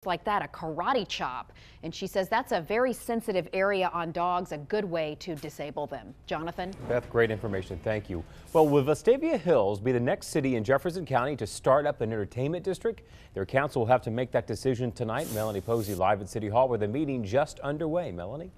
like that, a karate chop. And she says that's a very sensitive area on dogs, a good way to disable them. Jonathan? Beth, great information. Thank you. Well, will Vestavia Hills be the next city in Jefferson County to start up an entertainment district? Their council will have to make that decision tonight. Melanie Posey live at City Hall where the meeting just underway. Melanie?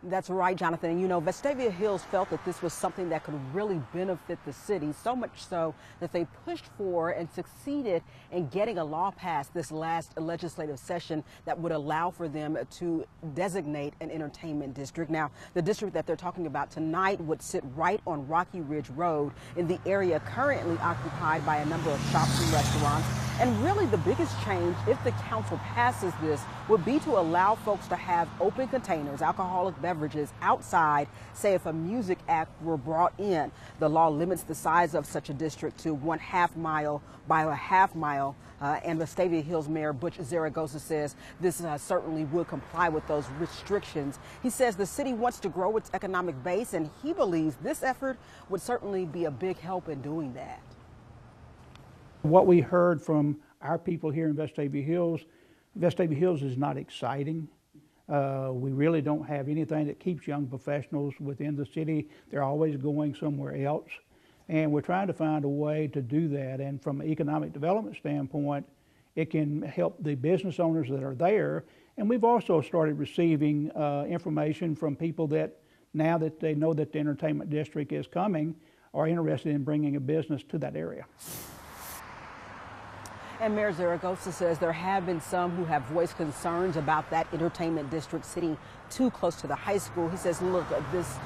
That's right, Jonathan. You know, Vestavia Hills felt that this was something that could really benefit the city, so much so that they pushed for and succeeded in getting a law passed this last legislative session that would allow for them to designate an entertainment district. Now, the district that they're talking about tonight would sit right on Rocky Ridge Road in the area currently occupied by a number of shops and restaurants. And really the biggest change, if the council passes this, would be to allow folks to have open containers, alcoholic beverages outside, say if a music act were brought in. The law limits the size of such a district to 1/2 mile by a 1/2 mile. And Vestavia Hills Mayor Butch Zaragoza says this certainly would comply with those restrictions. He says the city wants to grow its economic base, and he believes this effort would certainly be a big help in doing that. What we heard from our people here in Vestavia Hills is not exciting. We really don't have anything that keeps young professionals within the city. They're always going somewhere else. And we're trying to find a way to do that. And from an economic development standpoint, it can help the business owners that are there. And we've also started receiving information from people that, now that they know that the entertainment district is coming, are interested in bringing a business to that area. And Mayor Zaragoza says there have been some who have voiced concerns about that entertainment district sitting too close to the high school. He says, look, this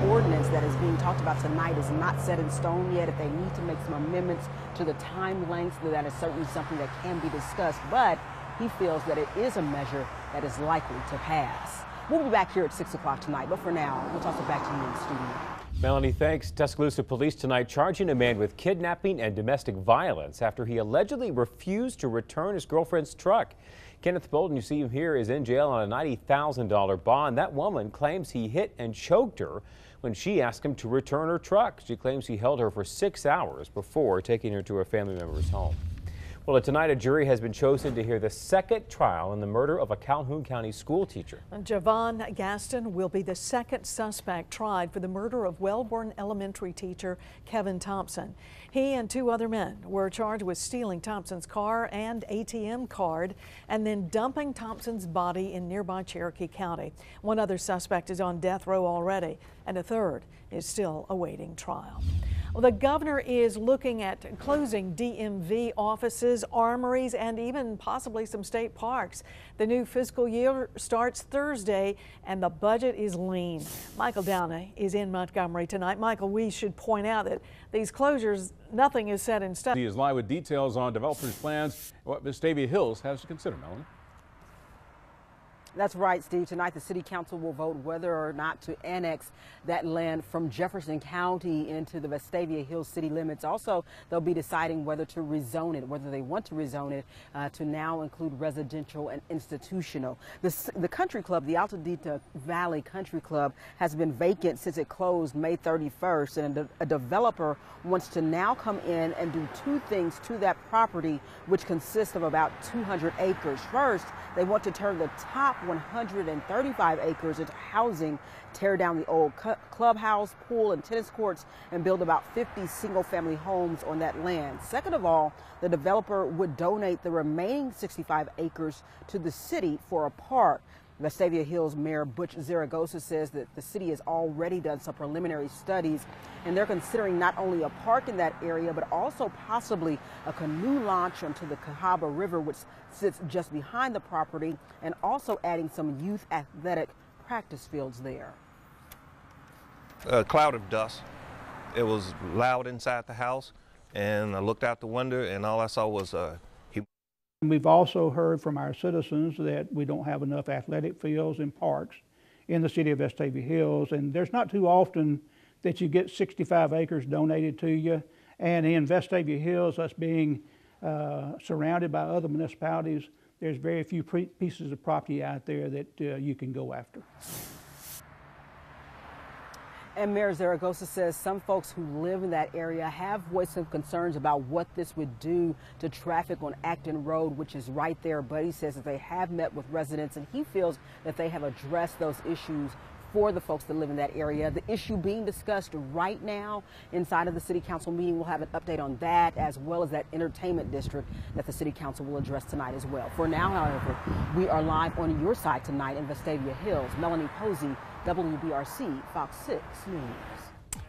ordinance that is being talked about tonight is not set in stone yet. If they need to make some amendments to the time lengths, that is certainly something that can be discussed. But he feels that it is a measure that is likely to pass. We'll be back here at 6 o'clock tonight. But for now, we'll toss it back to you in the studio. Melanie, thanks. Tuscaloosa police tonight charging a man with kidnapping and domestic violence after he allegedly refused to return his girlfriend's truck. Kenneth Bolden, you see him here, is in jail on a $90,000 bond. That woman claims he hit and choked her when she asked him to return her truck. She claims he held her for 6 hours before taking her to a family member's home. Well, tonight a jury has been chosen to hear the second trial in the murder of a Calhoun County school teacher. Javon Gaston will be the second suspect tried for the murder of Wellborn Elementary teacher Kevin Thompson. He and 2 other men were charged with stealing Thompson's car and ATM card and then dumping Thompson's body in nearby Cherokee County. One other suspect is on death row already, and a third is still awaiting trial. Well, the governor is looking at closing DMV offices, armories, and even possibly some state parks. The new fiscal year starts Thursday, and the budget is lean. Michael Downey is in Montgomery tonight. Michael, we should point out that these closures, nothing is set in stone. He is live with details on developers' plans, what Vestavia Hills has to consider, Melanie. That's right, Steve. Tonight, the city council will vote whether or not to annex that land from Jefferson County into the Vestavia Hills city limits. Also, they'll be deciding whether to rezone it, whether they want to rezone it to now include residential and institutional. The country club, the Altadena Valley Country Club, has been vacant since it closed May 31st, and a developer wants to now come in and do 2 things to that property, which consists of about 200 acres. First, they want to turn the top 135 acres into housing, tear down the old clubhouse, pool, and tennis courts, and build about 50 single-family homes on that land. Second of all, the developer would donate the remaining 65 acres to the city for a park. Vestavia Hills Mayor Butch Zaragoza says that the city has already done some preliminary studies, and they're considering not only a park in that area, but also possibly a canoe launch onto the Cahaba River, which sits just behind the property, and also adding some youth athletic practice fields there. A cloud of dust. It was loud inside the house, and I looked out the window, and all I saw was We've also heard from our citizens that we don't have enough athletic fields and parks in the city of Vestavia Hills, and there's not too often that you get 65 acres donated to you. And in Vestavia Hills, us being surrounded by other municipalities, there's very few pieces of property out there that you can go after. And Mayor Zaragoza says some folks who live in that area have voiced some concerns about what this would do to traffic on Acton Road, which is right there. But he says that they have met with residents and he feels that they have addressed those issues for the folks that live in that area. The issue being discussed right now inside of the city council meeting. We'll have an update on that, as well as that entertainment district that the city council will address tonight as well. For now, however, we are live on your side tonight in Vestavia Hills. Melanie Posey, WBRC, Fox 6 News.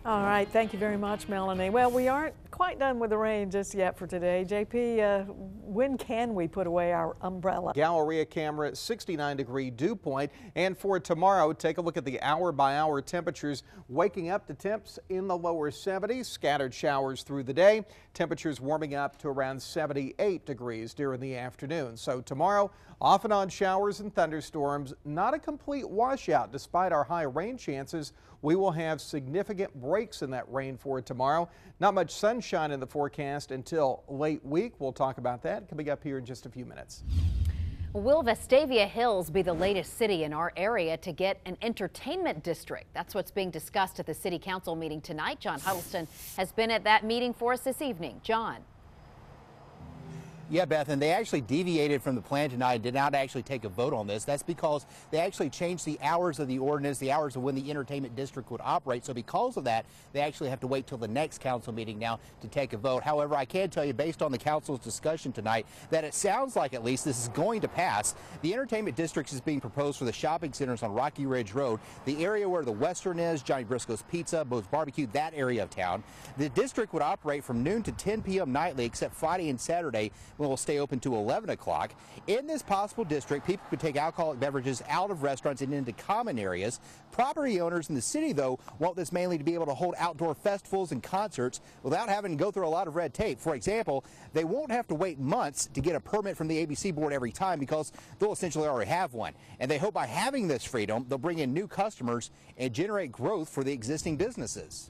All right, thank you very much, Melanie. Well, we aren't quite done with the rain just yet for today. JP, when can we put away our umbrella? Galleria camera, 69-degree dew point. And for tomorrow, take a look at the hour-by-hour temperatures. Waking up to temps in the lower 70s, scattered showers through the day. Temperatures warming up to around 78 degrees during the afternoon. So tomorrow, off and on showers and thunderstorms. Not a complete washout despite our high rain chances. We will have significant breaks in that rain for tomorrow. Not much sunshine in the forecast until late week. We'll talk about that coming up here in just a few minutes. Will Vestavia Hills be the latest city in our area to get an entertainment district? That's what's being discussed at the city council meeting tonight. John Huddleston has been at that meeting for us this evening. John. Yeah, Beth, and they actually deviated from the plan tonight and did not actually take a vote on this. That's because they actually changed the hours of the ordinance, the hours of when the entertainment district would operate. So because of that, they actually have to wait till the next council meeting now to take a vote. However, I can tell you, based on the council's discussion tonight, that it sounds like at least this is going to pass. The entertainment district is being proposed for the shopping centers on Rocky Ridge Road, the area where the Western is, Johnny Briscoe's Pizza, Moe's Barbecue, that area of town. The district would operate from noon to 10 p.m. nightly, except Friday and Saturday, when it will stay open to 11 o'clock. In this possible district, people could take alcoholic beverages out of restaurants and into common areas. Property owners in the city, though, want this mainly to be able to hold outdoor festivals and concerts without having to go through a lot of red tape. For example, they won't have to wait months to get a permit from the ABC board every time because they'll essentially already have one. And they hope by having this freedom, they'll bring in new customers and generate growth for the existing businesses.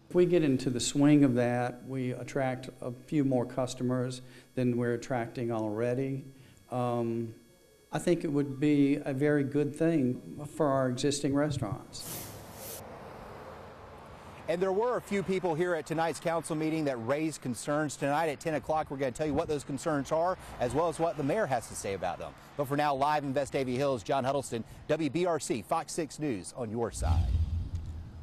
If we get into the swing of that, we attract a few more customers than we're attracting already. I think it would be a very good thing for our existing restaurants. And there were a few people here at tonight's council meeting that raised concerns. Tonight at 10 o'clock, we're going to tell you what those concerns are, as well as what the mayor has to say about them. But for now, live in Vestavia Hills, John Huddleston, WBRC, Fox 6 News, on your side.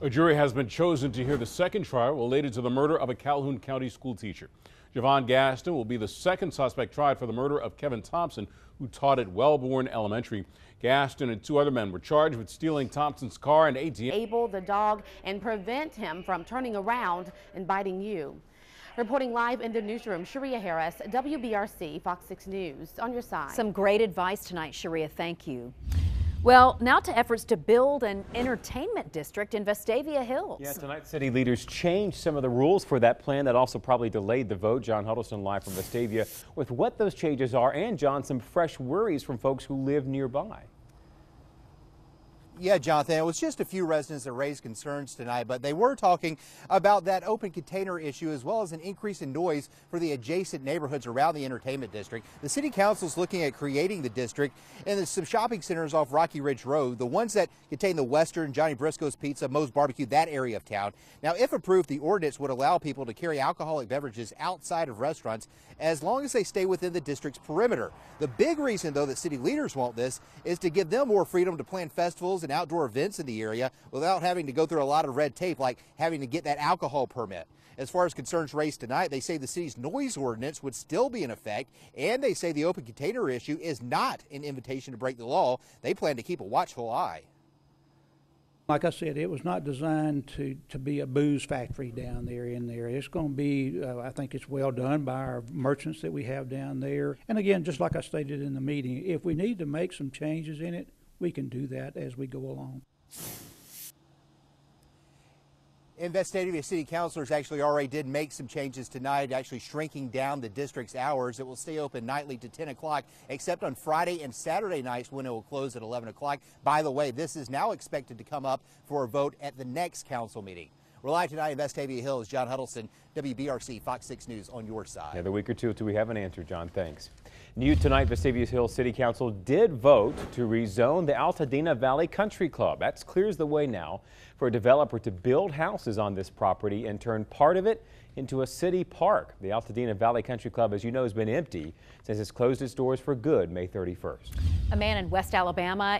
A jury has been chosen to hear the second trial related to the murder of a Calhoun County school teacher. Javon Gaston will be the second suspect tried for the murder of Kevin Thompson, who taught at Wellborn Elementary. Gaston and two other men were charged with stealing Thompson's car and ATM. Able the dog and prevent him from turning around and biting you. Reporting live in the newsroom, Sharia Harris, WBRC, Fox 6 News, on your side. Some great advice tonight, Sharia. Thank you. Well, now to efforts to build an entertainment district in Vestavia Hills. Yeah, tonight city leaders changed some of the rules for that plan. That also probably delayed the vote. John Huddleston live from Vestavia with what those changes are, and John, some fresh worries from folks who live nearby. Yeah, Jonathan, it was just a few residents that raised concerns tonight, but they were talking about that open container issue as well as an increase in noise for the adjacent neighborhoods around the entertainment district. The city council is looking at creating the district and there's some shopping centers off Rocky Ridge Road, the ones that contain the Western, Johnny Briscoe's Pizza, Moe's Barbecue, that area of town. Now, if approved, the ordinance would allow people to carry alcoholic beverages outside of restaurants as long as they stay within the district's perimeter. The big reason, though, that city leaders want this is to give them more freedom to plan festivals and outdoor events in the area without having to go through a lot of red tape, like having to get that alcohol permit. As far as concerns raised tonight, they say the city's noise ordinance would still be in effect, and they say the open container issue is not an invitation to break the law. They plan to keep a watchful eye. Like I said, it was not designed to be a booze factory down there in there. It's going to be, I think it's well done by our merchants that we have down there. And again, just like I stated in the meeting, if we need to make some changes in it, we can do that as we go along. Vestavia city councilors actually already did make some changes tonight, actually shrinking down the district's hours. It will stay open nightly to 10 o'clock, except on Friday and Saturday nights when it will close at 11 o'clock. By the way, this is now expected to come up for a vote at the next council meeting. We're live tonight in Vestavia Hills. John Huddleston, WBRC, Fox 6 News on your side. Another week or two until we have an answer, John. Thanks. New tonight, Vestavia Hills City Council did vote to rezone the Altadena Valley Country Club. That clears the way now for a developer to build houses on this property and turn part of it into a city park. The Altadena Valley Country Club, as you know, has been empty since it's closed its doors for good May 31st. A man in West Alabama